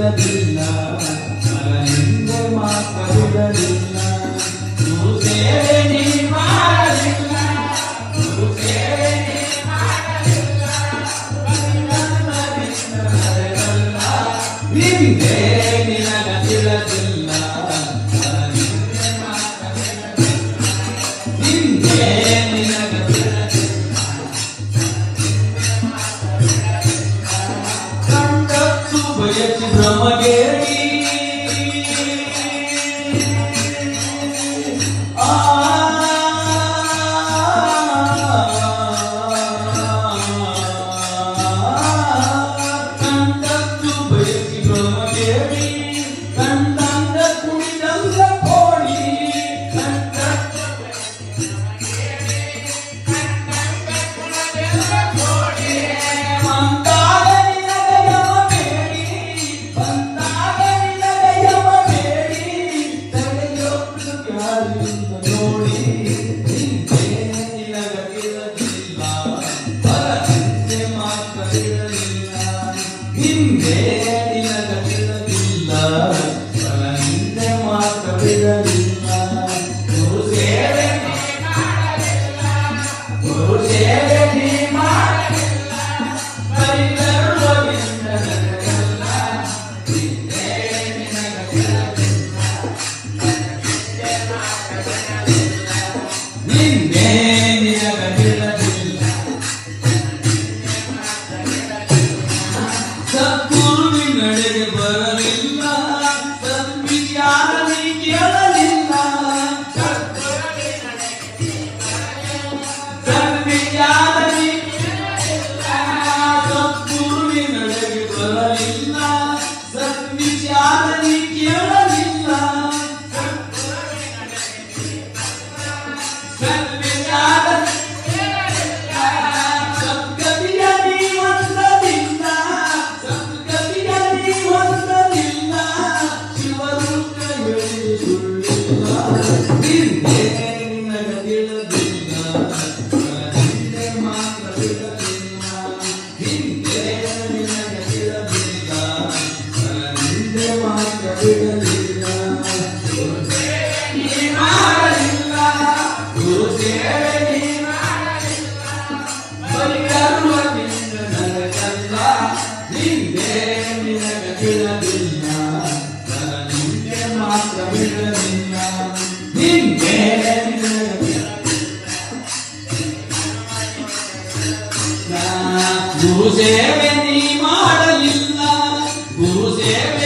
ಬಿಡಲಿಲ್ಲ ಹಿಂದೆ ಮಾತ್ರ ಬಿಡಲಿಲ್ಲ ಗುರು ಸೇವೆ ನೀ ಮಾಡಲಿಲ್ಲ ಗುರು ಸೇವೆ ನೀ ಮಾಡಲಿಲ್ಲ ಹಿಂದೆ ನಿನಗ ಬಿಡಲಿಲ್ಲ ಹಿಂದೆ ನಿನಗ ಕಂಡತ್ತು ಬಯಸಿ ಭ್ರಮಗೇಡಿ ಕಂಡತ್ತು ಬಯಸಿ ಭ್ರಮಗೇಡಿ ಕಂಡಂಗ ಕುಣಿದಂಗ ಕೋಡಿ ನೋಡಿ ಹಿಂದೆ ನಿನಗ ಬಿಡಲಿಲ್ಲ ಹಿಂದೆ ಮಾತ್ರ ಬಿಡಲಿಲ್ಲ ಹಿಂದೆ ನಿನಗ ಬಿಡಲಿಲ್ಲ ಹಿಂದೆ ಮಾತ್ರ ಬಿಡಲಿಲ್ಲ ಗುರು ಸೇವೆ ಗುರು ಸೇವೆ ನೀ ಮಾಡಲಿಲ್ಲ ಪರಿಗರ್ವದಿಂದ ನಡೆಯಲ್ಲ ಹಿಂದೆ ನಿನಗ ಬಿಡಲಿಲ್ಲ ಹಿಂದೆ ನಿನಗ ಬಿಡಲಿಲ್ಲ ಸದ್ಗುರುವಿನಡೆಗೆ ಬರಲಿಲ್ಲ ಸದ್ವಿಚಾರ ನೀ ಕೇಳಲಿಲ್ಲ ಸದ್ವಿಚಾರ ನೀ ಸದ್ಗುರುವಿನಡೆಗೆ ಬರಲಿಲ್ಲ ಸದ್ವಿಚಾರ ನೀ ಕೇಳಲಿಲ್ಲ ಸದ್ವಿಚಾರ ಸದ್ಗತಿಯ ನೀ ಹೊಂದಲಿಲ್ಲ ಸದ್ಗತಿಯ ನೀ ಹೊಂದಲಿಲ್ಲ ಶಿವರುದ್ರ ಹೇಳಿ ಸುಳ್ಳಿಲ್ಲ ಹಿಂದೆ ನಿನಗ ಬಿಡಲಿಲ್ಲ ಹಿಂದೆ ಮಾತ್ರ ಬಿಡಲಿಲ್ಲ ಹಿಂದೆ ನಿನಗ ಬಿಡಲಿಲ್ಲ ಹಿಂದೆ ಮಾತ್ರ ಬಿಡಲಿಲ್ಲ ಗುರು ಸೇವೆ ನೀ ಮಾಡಲಿಲ್ಲ ಗುರು ಸೇವೆ ನೀ ಮಾಡಲಿಲ್ಲ ಪರಿಗರ್ವದಿಂದ ನಡೆಯಲ್ಲ ಹಿಂದೆ ನಿನಗ ಬಿಡಲಿಲ್ಲ ಹಿಂದೆ ಮಾತ್ರ ಬಿಡಲಿಲ್ಲ ಹಿಂದೆ ನಿನಗ ಬಿಡಲಿಲ್ಲ ಗುರು ಸೇವೆ ನೀ ಮಾಡಲಿಲ್ಲ ಗುರು ಸೇವೆ